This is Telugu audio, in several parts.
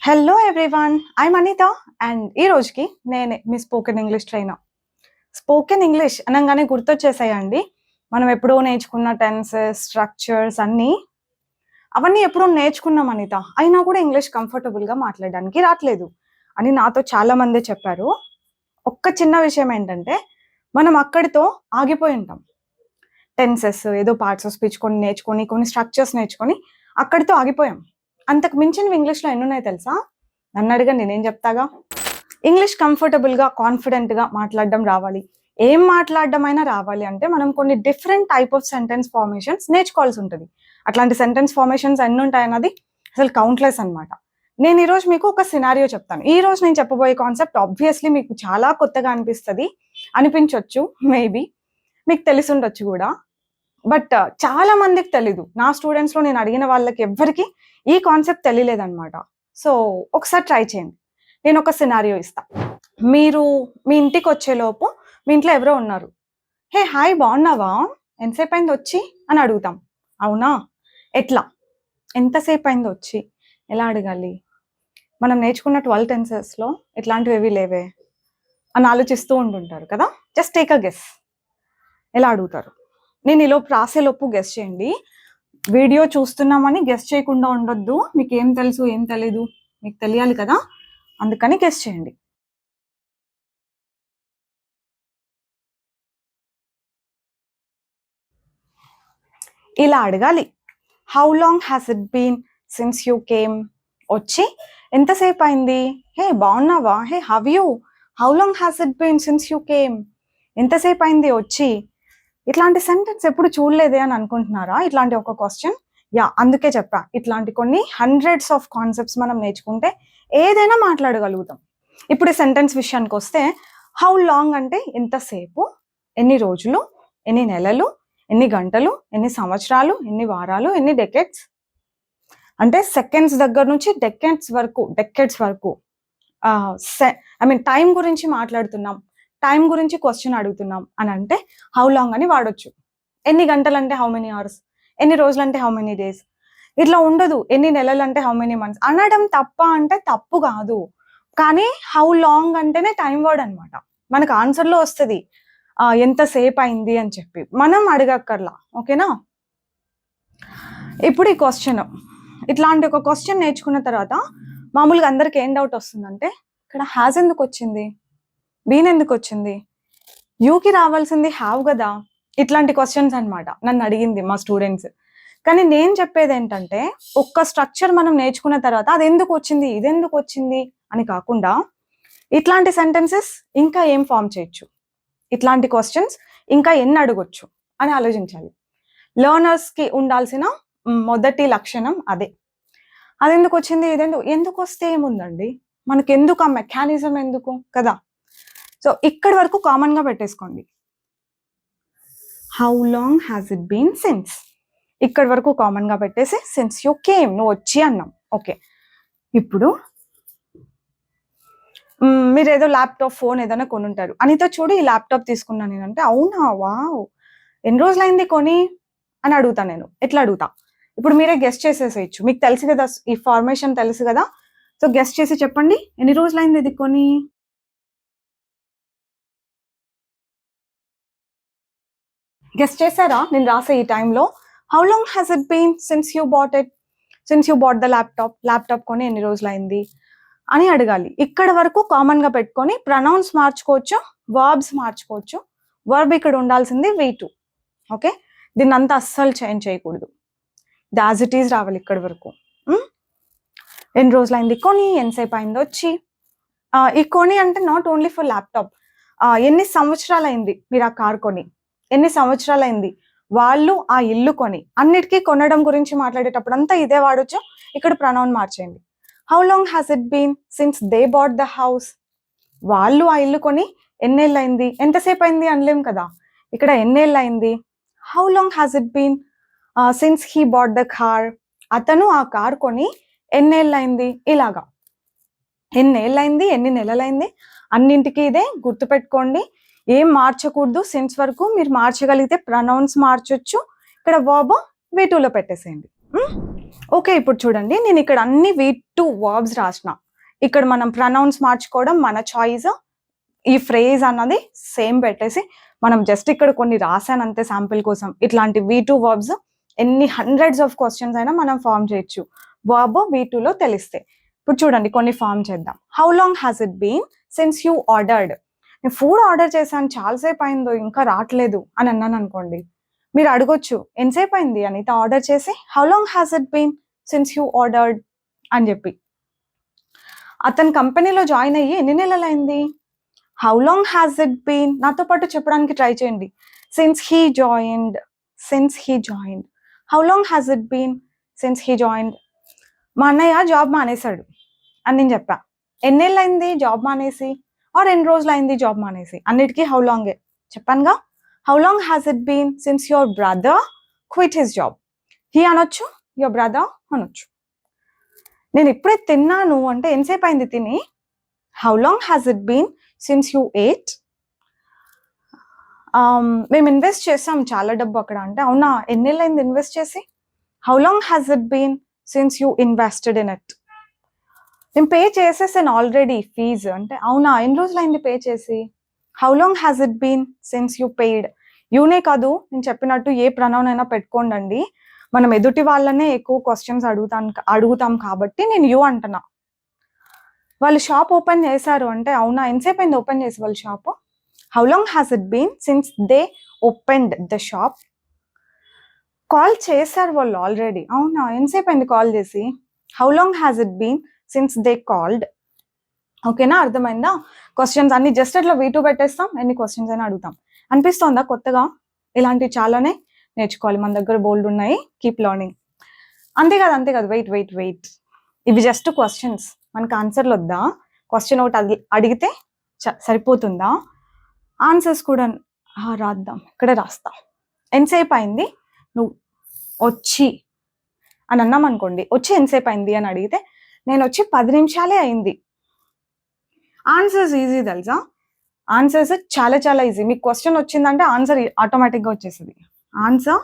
Hello everyone, I'm Anitha and ఈ రోజుకి నేనే మీ spoken English trainer. Spoken English అనగానే గుర్తొచ్చేసాయండి మనం ఎప్పుడో నేర్చుకున్న టెన్సెస్, స్ట్రక్చర్స్ అవన్నీ ఎప్పుడో నేర్చుకున్నాం అనిత. అయినా కూడా ఇంగ్లీష్ కంఫర్టబుల్గా మాట్లాడడానికి రావట్లేదు అని నాతో చాలా మంది చెప్పారు. ఒక్క చిన్న విషయం ఏంటంటే మనం అక్కడితో ఆగిపోయి ఉంటాం. టెన్సెస్ ఏదో పార్ట్స్ ఆఫ్ స్పీచ్ కొన్ని నేర్చుకొని, కొన్ని స్ట్రక్చర్స్ నేర్చుకొని అక్కడితో ఆగిపోయాం. అంతకు మించినవి ఇంగ్లీష్లో ఎన్ని ఉన్నాయో తెలుసా? నన్ను అడగండి, నేనేం చెప్తాగా. ఇంగ్లీష్ కంఫర్టబుల్గా, కాన్ఫిడెంట్గా మాట్లాడడం రావాలి. ఏం మాట్లాడడం అయినా రావాలి అంటే మనం కొన్ని different type of sentence formations నేర్చుకోవాల్సి ఉంటుంది. అట్లాంటి సెంటెన్స్ ఫార్మేషన్స్ ఎన్ని ఉంటాయన్నది అసలు కౌంట్లెస్ అనమాట. నేను ఈరోజు మీకు ఒక సినారియో చెప్తాను. ఈ రోజు నేను చెప్పబోయే కాన్సెప్ట్ ఆబ్వియస్లీ మీకు చాలా కొత్తగా అనిపించవచ్చు, మేబీ మీకు తెలిసి ఉండొచ్చు కూడా. బట్ చాలా మందికి తెలీదు. నా స్టూడెంట్స్లో నేను అడిగిన వాళ్ళకి ఎవ్వరికి ఈ కాన్సెప్ట్ తెలియలేదన్నమాట. సో ఒకసారి ట్రై చేయండి. నేను ఒక సినారియో ఇస్తా. మీరు మీ ఇంటికి వచ్చేలోపు మీ ఇంట్లో ఎవరో ఉన్నారు. హే హాయ్, బాగున్నావా, ఎంతసేపు అయింది వచ్చి అని అడుగుతాం. అవునా? ఎట్లా? ఎంతసేపు అయింది వచ్చి ఎలా అడగాలి? మనం నేర్చుకున్న 12 టెన్సెస్లో ఇట్లాంటివి ఏవి లేవే అని ఆలోచిస్తూ ఉంటుంటారు కదా. Just take a guess. ఎలా అడుగుతారు? నేను ఈలోపు రాసేలోపు గెస్ చేయండి. వీడియో చూస్తున్నామని గెస్ చేయకుండా ఉండొద్దు. మీకు ఏం తెలుసు ఏం తెలీదు మీకు తెలియాలి కదా, అందుకని గెస్ చేయండి. ఇలా అడగాలి. How long has it been since you came? వచ్చి ఎంతసేపు అయింది? హే బాగున్నావా, hey how you, how long has it been since you came? ఎంతసేపు అయింది వచ్చి? ఇట్లాంటి సెంటెన్స్ ఎప్పుడు చూడలేదే అని అనుకుంటున్నారా? ఇట్లాంటి ఒక క్వశ్చన్. అందుకే చెప్పా, ఇట్లాంటి కొన్ని హండ్రెడ్స్ ఆఫ్ కాన్సెప్ట్స్ మనం నేర్చుకుంటే ఏదైనా మాట్లాడగలుగుతాం. ఇప్పుడు ఈ సెంటెన్స్ విషయానికి వస్తే, హౌ లాంగ్ అంటే ఎంతసేపు, ఎన్ని రోజులు, ఎన్ని నెలలు, ఎన్ని గంటలు, ఎన్ని సంవత్సరాలు, ఎన్ని వారాలు, ఎన్ని డెకెట్స్. అంటే సెకండ్స్ దగ్గర నుంచి డెకెట్స్ వరకు టైం గురించి మాట్లాడుతున్నాం, టైం గురించి క్వశ్చన్ అడుగుతున్నాం అని అంటే హౌ లాంగ్ అని వాడొచ్చు. ఎన్ని గంటలు అంటే హౌ మెనీ అవర్స్, ఎన్ని రోజులు అంటే హౌ మెనీ డేస్. ఇట్లా ఉండదు. ఎన్ని నెలలు అంటే హౌ మెనీ మంత్స్ అనడం తప్ప అంటే తప్పు కాదు, కానీ హౌ లాంగ్ అంటేనే టైం వర్డ్ అనమాట. మనకు ఆన్సర్లో వస్తుంది ఎంతసేపు అయింది అని చెప్పి, మనం అడగక్కర్లా. ఓకేనా? ఇప్పుడు ఈ క్వశ్చన్, ఇట్లాంటి ఒక క్వశ్చన్ నేర్చుకున్న తర్వాత మామూలుగా అందరికి ఏం డౌట్ వస్తుందంటే, ఇక్కడ హ్యాజ్ ఎందుకు వచ్చింది, బీన్ ఎందుకు వచ్చింది, యూకి రావాల్సింది హ్యావ్ కదా. ఇట్లాంటి క్వశ్చన్స్ అనమాట నన్ను అడిగింది మా స్టూడెంట్స్. కానీ నేను చెప్పేది ఏంటంటే, ఒక్క స్ట్రక్చర్ మనం నేర్చుకున్న తర్వాత అది ఎందుకు వచ్చింది, ఇది ఎందుకు వచ్చింది అని కాకుండా ఇట్లాంటి సెంటెన్సెస్ ఇంకా ఏం ఫామ్ చేయొచ్చు, ఇట్లాంటి క్వశ్చన్స్ ఇంకా ఎన్ని అడగొచ్చు అని ఆలోచించాలి. లెర్నర్స్కి ఉండాల్సిన మొదటి లక్షణం అదే. అది ఎందుకు వచ్చింది, ఎందుకు వస్తే ఏముందండి, మనకి ఎందుకు ఆ మెకానిజం ఎందుకు కదా. సో ఇక్కడి వరకు కామన్గా పెట్టేసుకోండి. How long has it been since, ఇక్కడి వరకు కామన్గా పెట్టేసి సిన్స్ యూ కేమ్, నువ్వు వచ్చి అన్నాం. ఓకే, ఇప్పుడు మీరు ఏదో ల్యాప్టాప్, ఫోన్ ఏదైనా కొనుంటారు. అనితో చూడు ఈ ల్యాప్టాప్ తీసుకున్నాను నేను అంటే, అవునా, వావ్, ఎన్ని రోజులైంది కొని అని అడుగుతా నేను. ఎట్లా అడుగుతా? ఇప్పుడు మీరే గెస్ట్ చేసేసేయచ్చు. మీకు తెలుసు కదా, ఈ ఫార్మేషన్ తెలుసు కదా. సో గెస్ట్ చేసి చెప్పండి, ఎన్ని రోజులైంది ఇది కొని. గెస్ట్ చేశారా? నేను రాసే ఈ టైంలో how long has it been since you bought the laptop కొని ఎన్ని రోజులైంది అని అడగాలి. ఇక్కడ వరకు కామన్గా పెట్టుకొని ప్రొనౌన్స్ మార్చుకోవచ్చు, వర్బ్స్ మార్చుకోవచ్చు. వర్బ్ ఇక్కడ ఉండాల్సింది V2. ఓకే, దీన్ని అంతా అస్సలు చేంజ్ చేయకూడదు. యాజ్ ఇట్ ఈజ్ రావాలి ఇక్కడ వరకు. ఎన్ని రోజులైంది కొని, ఎంతసేపు అయింది వచ్చి. ఈ కొని అంటే నాట్ ఓన్లీ ఫర్ ల్యాప్టాప్. ఎన్ని సంవత్సరాలైంది మీరు ఆ కార్ కొని, ఎన్ని సంవత్సరాలైంది వాళ్ళు ఆ ఇల్లు కొని, అన్నిటికీ కొనడం గురించి మాట్లాడేటప్పుడు అంతా ఇదే వాడొచ్చు. ఇక్కడ ప్రొనౌన్ మార్చేయండి. How long has it been since they bought the house, వాళ్ళు ఆ ఇల్లు కొని ఎన్నేళ్ళు అయింది, ఎంతసేపు అయింది అనలేం కదా. ఇక్కడ ఎన్నేళ్ళు అయింది. How long has it been since he bought the car, అతను ఆ కార్ కొని ఎన్నేళ్ళు అయింది. ఇలాగా ఎన్నేళ్ళైంది, ఎన్ని నెలలైంది, అన్నింటికి ఇదే గుర్తుపెట్టుకోండి. ఏం మార్చకూడదు. సిన్స్ వరకు మీరు మార్చగలిగితే ప్రొనౌన్స్ మార్చొచ్చు. ఇక్కడ వర్బ్ V2లో పెట్టేసేయండి. ఓకే, ఇప్పుడు చూడండి, నేను ఇక్కడ అన్ని V2 వర్బ్స్ రాసిన. ఇక్కడ మనం ప్రనౌన్స్ మార్చుకోవడం మన చాయిస్. ఈ ఫ్రేజ్ అన్నది సేమ్ పెట్టేసి మనం జస్ట్ ఇక్కడ కొన్ని రాసానంతే శాంపిల్ కోసం. ఇట్లాంటి V2 వర్బ్స్ ఎన్ని హండ్రెడ్స్ ఆఫ్ క్వశ్చన్స్ అయినా మనం ఫామ్ చేయొచ్చు వర్బ్ V2లో తెలిస్తే. ఇప్పుడు చూడండి, కొన్ని ఫామ్ చేద్దాం. How long has it been since you ordered? నేను ఫుడ్ ఆర్డర్ చేశాను, చాలాసేపు అయిందో, ఇంకా రావట్లేదు అని అన్నాను అనుకోండి, మీరు అడగొచ్చు ఎంతసేపు అయింది అనిత ఆర్డర్ చేసి, how long has it been since you ordered అని చెప్పి. అతని కంపెనీలో జాయిన్ అయ్యి ఎన్ని నెలలు అయింది? How long has it been నాతో పాటు చెప్పడానికి ట్రై చేయండి. Since he joined, since he joined. How long has it been since he joined. మా అన్నయ్య జాబ్ మానేశాడు అని నేను చెప్పా. ఎన్నేళ్ళు అయింది జాబ్ మానేసి, ఆర్ ఎన్ని రోజులు అయింది జాబ్ మానేసి, అన్నిటికీ హౌ లాంగే చెప్పానుగా. How long has it been since your brother quit his job? He అనొచ్చు, యువర్ బ్రదర్ అనొచ్చు. నేను ఇప్పుడే తిన్నాను అంటే ఎంతసేపు అయింది తిని? How long has it been since you ate? మేము ఇన్వెస్ట్ చేసాం చాలా డబ్బు అక్కడ అంటే, అవునా ఎన్నేళ్ళు అయింది ఇన్వెస్ట్ చేసి? How long has it been since you invested in it? నేను పే చేసేసాను ఆల్రెడీ ఫీజు అంటే, అవునా ఎన్ని రోజులు అయింది పే చేసి? How long has it been since you paid? యూనే కాదు, నేను చెప్పినట్టు ఏ ప్రనౌన్ అయినా పెట్టుకోండి. మనం ఎదుటి వాళ్ళనే ఎక్కువ క్వశ్చన్స్ అడుగుతాం కాబట్టి నేను యూ అంటున్నా. వాళ్ళు షాప్ ఓపెన్ చేశారు అంటే, అవునా ఎంతసేపు అయింది ఓపెన్ చేసి వాళ్ళు shop? How long has it been since they opened the shop? Call చేశారు వాళ్ళు ఆల్రెడీ, అవునా ఎంతసేపు అయింది కాల్ చేసి? How long has it been since they called? ఓకేనా, అర్థమైందా? క్వశ్చన్స్ అన్ని జస్ట్ అట్లా V2 పెట్టేస్తాం, ఎన్ని క్వశ్చన్స్ అయినా అడుగుతాం. అనిపిస్తోందా కొత్తగా? ఇలాంటివి చాలానే నేర్చుకోవాలి, మన దగ్గర బోల్డ్ ఉన్నాయి. Keep learning. అంతేకాదు, వెయిట్. ఇవి జస్ట్ క్వశ్చన్స్, మనకు ఆన్సర్లు వద్దా? క్వశ్చన్ ఒకటి అడిగితే సరిపోతుందా? ఆన్సర్స్ కూడా రాద్దాం, ఇక్కడే రాస్తాం. ఎంతసేపు అయింది నువ్వు వచ్చి అని అన్నాం అనుకోండి, వచ్చి ఎంతసేపు అయింది అని అడిగితే నేను వచ్చి 10 నిమిషాలే అయింది. ఆన్సర్స్ ఈజీ తెలుసా? ఆన్సర్స్ చాలా చాలా ఈజీ. మీకు క్వశ్చన్ వచ్చిందంటే ఆన్సర్ ఆటోమేటిక్గా వచ్చేస్తుంది. Answer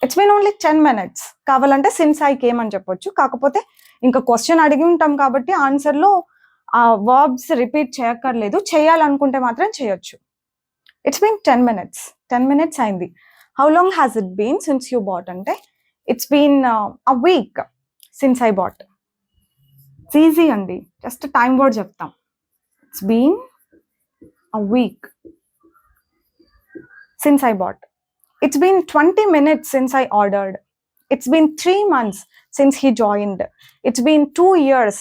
it's been only 10 minutes. కావాలంటే సిన్స్ ఐ కేమ్ అని చెప్పొచ్చు. కాకపోతే ఇంకా క్వశ్చన్ అడిగి ఉంటాం కాబట్టి ఆన్సర్లో ఆ వర్బ్స్ రిపీట్ చేయక్కర్లేదు, చేయాలనుకుంటే మాత్రం చేయొచ్చు. It's been 10 minutes. 10 minutes అయింది. How long has it been since you bought అంటే, it's been a week since I bought. It's easy అండి, జస్ట్ టైం వర్డ్ చెప్తాం. It's been a week since I bought. It's been 20 minutes since I ordered. It's been 3 months since he joined. It's been 2 years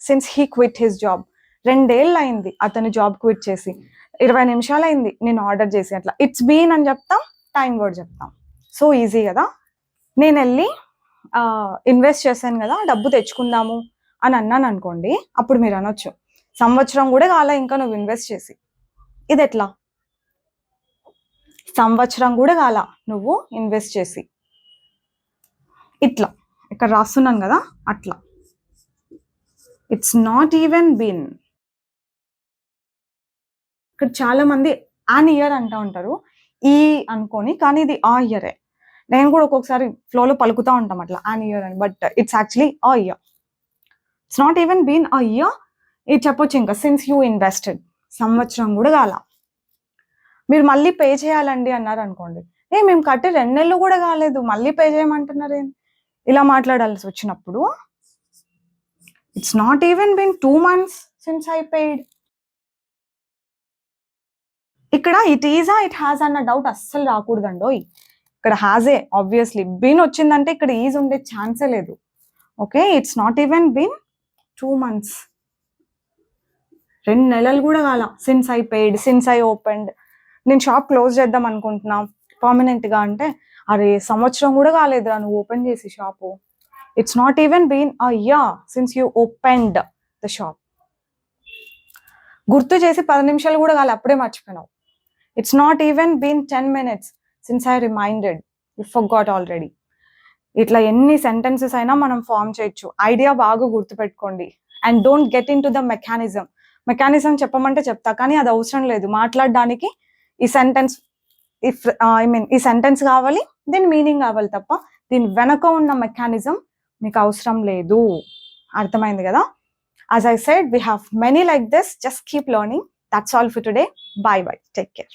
since he quit his job. 2 ఏళ్ళు అయింది అతను జాబ్ క్విట్ చేసి. 20 నిమిషాలు అయింది నేను ఆర్డర్ చేసి. అట్లా ఇట్స్ బీన్ అని చెప్తాం, టైం వర్డ్ చెప్తాం. సో ఈజీ కదా. నేను వెళ్ళి ఇన్వెస్ట్ చేశాను కదా, డబ్బు తెచ్చుకుందాము అని అన్నాను అనుకోండి, అప్పుడు మీరు అనొచ్చు, సంవత్సరం కూడా కాలే ఇంకా నువ్వు ఇన్వెస్ట్ చేసి. ఇది ఎట్లా? సంవత్సరం కూడా కాల నువ్వు ఇన్వెస్ట్ చేసి. ఇట్లా ఇక్కడ రాస్తున్నాను కదా, అట్లా. It's not even been. ఇక్కడ చాలా మంది ఆన్ ఇయర్ అంటూ ఉంటారు, ఈ అనుకొని, కానీ ఇది ఆ ఇయరే. నేను కూడా ఒక్కొక్కసారి ఫ్లోలో పలుకుతూ ఉంటాం అట్లా ఆన్ ఇయర్ అని, but it's actually a year. It's not even been a year. ఇది చెప్పొచ్చు ఇంకా, సిన్స్ యూ ఇన్వెస్టెడ్. సంవత్సరం కూడా కాల. మీరు మళ్ళీ పే చేయాలండి అన్నారు అనుకోండి, మేము కట్టి 2 నెలలు కూడా కాలేదు మళ్ళీ పే చేయమంటున్నారు ఏంటి? ఇలా మాట్లాడాల్సి వచ్చినప్పుడు it's not even been 2 months since I paid. ఇక్కడ ఇట్ ఈజా ఇట్ హ్యాస్ అన్న డౌట్ అస్సలు రాకూడదండోయ్. ఇక్కడ హ్యాజే ఆబ్వియస్లీ. బీన్ వచ్చిందంటే ఇక్కడ ఈజ్ ఉండే ఛాన్సే లేదు. Okay, it's not even been 2 months. 2 నెలలు కూడా కాల since I paid, since I opened. నేను షాప్ క్లోజ్ చేద్దాం అనుకుంటున్నా పర్మనెంట్గా అంటే, అరే సంవత్సరం కూడా కాలేదురా నువ్వు ఓపెన్ చేసి shop. It's not even been a year since you opened the shop. గుర్తు చేసి 10 నిమిషాలు కూడా కాలే, అప్పుడే మర్చిపోయినావు. It's not even been 10 minutes since I reminded, you forgot already. ఇట్లా ఎన్ని సెంటెన్సెస్ అయినా మనం ఫామ్ చేయొచ్చు. ఐడియా బాగా గుర్తుపెట్టుకోండి. And don't get in to the mechanism చెప్పమంటే చెప్తా, కానీ అది అవసరం లేదు. మాట్లాడడానికి ఈ సెంటెన్స్ ఇఫ్ ఐ మీన్ ఈ సెంటెన్స్ కావాలి, దీని మీనింగ్ కావాలి తప్ప దీని వెనక ఉన్న మెకానిజం మీకు అవసరం లేదు. అర్థమైంది కదా? As I said, we have many like this. Just keep learning. That's all for today. Bye bye. Take care.